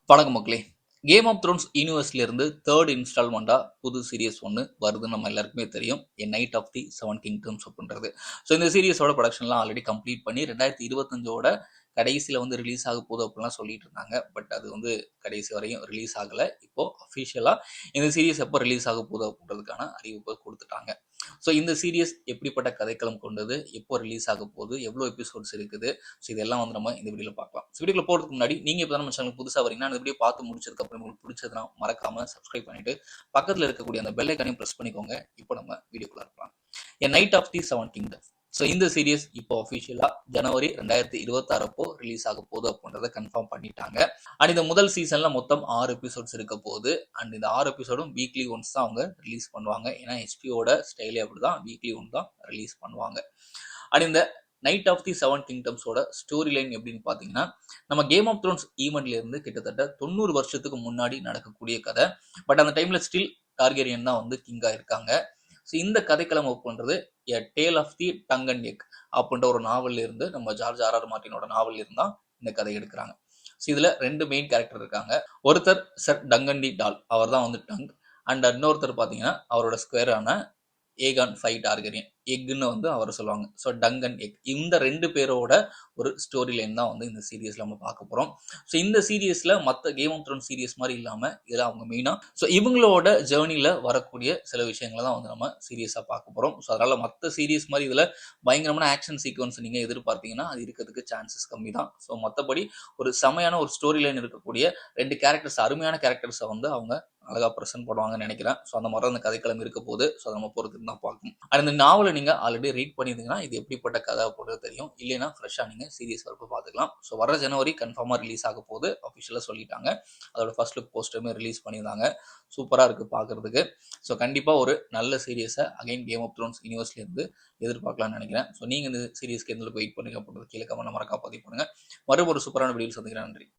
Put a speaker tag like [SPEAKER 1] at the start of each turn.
[SPEAKER 1] வணக்கம் மக்களே. Game of Thrones யூனிவர்ஸ்ல இருந்து தேர்ட் இன்ஸ்டால்மெண்டா புது சீரியஸ் ஒன்று வருதுன்னு நம்ம எல்லாருக்குமே தெரியும். A knight of the seven kingdoms அப்படின்றது. ஸோ இந்த சீரியஸோட ப்ரொடக்ஷன்லாம் ஆல்ரெடி கம்ப்ளீட் பண்ணி 2025ஓட கடைசியில் வந்து ரிலீஸ் ஆக போகுது அப்படிலாம் சொல்லிட்டு இருந்தாங்க. பட் அது வந்து கடைசி வரையும் ரிலீஸ் ஆகலை. இப்போ அஃபிஷியலாக இந்த சீரியஸ் எப்போ ரிலீஸ் ஆக போகுது அப்படின்றதுக்கான அறிவிப்பை கொடுத்துட்டாங்க. ஸோ இந்த சீரியஸ் எப்படிப்பட்ட கதைக்களம் கொண்டது, எப்போ ரிலீஸ் ஆக போகுது, எவ்வளோ எபிசோட்ஸ் இருக்குது, ஸோ இதெல்லாம் வந்து நம்ம இந்த வீடியோவில் பார்க்கலாம். ஸோ வீடியோவில் போகிறதுக்கு முன்னாடி நீங்கள் இப்போ நம்ம சேனல் புதுசாக வரீங்கன்னா அந்த வீடியோ பார்த்து முடிச்சதுக்கப்புறம் உங்களுக்கு பிடிச்சதுனா மறக்காம சப்ஸ்கிரைப் பண்ணிட்டு பக்கத்தில் இருக்கக்கூடிய அந்த பெல் ஐக்கானையும் ப்ரெஸ் பண்ணிக்கோங்க. இப்போ நம்ம வீடியோக்குள்ள இருக்கலாம். A knight of the seven kingdom. So இந்த சீரியஸ் இப்போ அஃபிஷியலாக ஜனவரி 2026 அப்போ ரிலீஸ் ஆக போகுது அப்படின்றத கன்ஃபார்ம் பண்ணிட்டாங்க. அண்ட் இந்த முதல் சீசனில் மொத்தம் 6 எபிசோட்ஸ் இருக்க போகுது. அண்ட் இந்த 6 எபிசோடும் வீக்லி ஒன்ஸ் தான் அவங்க ரிலீஸ் பண்ணுவாங்க. ஏன்னா ஹெச்பிஓட ஸ்டைலே அப்படிதான், வீக்லி ஒன் தான் ரிலீஸ் பண்ணுவாங்க. அண்ட் இந்த நைட் ஆஃப் தி செவன் கிங்டம்ஸோட ஸ்டோரி லைன் எப்படின்னு பார்த்தீங்கன்னா, நம்ம கேம் ஆஃப் த்ரோன்ஸ் ஈவெண்ட்ல இருந்து கிட்டத்தட்ட 90 வருஷத்துக்கு முன்னாடி நடக்கக்கூடிய கதை. பட் அந்த டைம்ல ஸ்டில் டார்கெரியன் தான் வந்து கிங்கா இருக்காங்க. ஸோ இந்த கதைக்களம் ஒப்புன்றது a tale of the Dunk and Egg அப்படின்ற ஒரு நாவல்ல இருந்து, நம்ம ஜார்ஜ் ஆர் மார்ட்டினோட நாவல்ல இருந்தா இந்த கதை எடுக்கிறாங்க. ஸோ இதுல 2 மெயின் கேரக்டர் இருக்காங்க. ஒருத்தர் சர் டங்கன் டி டால், அவர் தான் வந்து டங். அண்ட் இன்னொருத்தர் பார்த்தீங்கன்னா அவரோட ஸ்கொயரான ஏகான் ஃபை டார்கெரியன், எக்னு வந்து அவரை சொல்லுவாங்க. ஸோ டங் அண்ட் எக், இந்த 2 பேரோட ஒரு ஸ்டோரி லைன் தான் வந்து இந்த சீரியஸ்ல நம்ம பார்க்க போறோம். ஸோ இந்த சீரியஸ்ல மற்ற கேம் ஆஃப் த்ரோன்ஸ் சீரியஸ் மாதிரி இல்லாம இதுல அவங்க மெயினா ஸோ இவங்களோட ஜேர்னில வரக்கூடிய சில விஷயங்களை தான் வந்து நம்ம சீரியஸா பார்க்க போறோம். ஸோ அதனால மற்ற சீரியஸ் மாதிரி இதுல பயங்கரமான ஆக்ஷன் சீக்வன்ஸ் நீங்க எதிர்பார்த்தீங்கன்னா அது இருக்கிறதுக்கு சான்சஸ் கம்மி தான். ஸோ மற்றபடி ஒரு செமையான ஒரு ஸ்டோரி லைன் இருக்கக்கூடிய 2 கேரக்டர்ஸ், அருமையான கேரக்டர்ஸை வந்து அவங்க அழகா ப்ரெசென்ட் பண்ணுவாங்கன்னு நினைக்கிறேன். ஸோ அந்த மாதிரி அந்த கதைக்களம் இருக்க போது. ஸோ அதை நம்ம பொறுத்து தான் பார்க்கணும். அந்த நாவலை நீங்க ஆல்ரெடி ரீட் பண்ணியிருந்தீங்கன்னா இது எப்படிப்பட்ட கதை அப்படின்றது தெரியும். இல்லைன்னா ஃப்ரெஷ்ஷாக நீங்க சீரியஸ் வரப்போ பார்த்துக்கலாம். ஸோ வர ஜனவரி கன்ஃபார்மாக ரிலீஸ் ஆக போகுது, அஃபிஷியலாக சொல்லிட்டாங்க. அதோட ஃபர்ஸ்ட் லுக் போஸ்டருமே ரிலீஸ் பண்ணியிருந்தாங்க. சூப்பராக இருக்கு பார்க்கறதுக்கு. ஸோ கண்டிப்பாக ஒரு நல்ல சீரியஸை அகைன் கேம் ஆஃப் த்ரோன்ஸ் யூனிவர்ஸ்ல இருந்து எதிர்பார்க்கலாம்னு நினைக்கிறேன். ஸோ நீங்க இந்த சீரியஸ்க்கு எந்த வெயிட் பண்ணுங்க அப்படின்றது கீழே கமெண்ட்ல மறக்காம பதிவு பண்ணுங்க. மறுபடியும் ஒரு சூப்பரான வீடியோ சந்திக்கிறேன். நன்றி.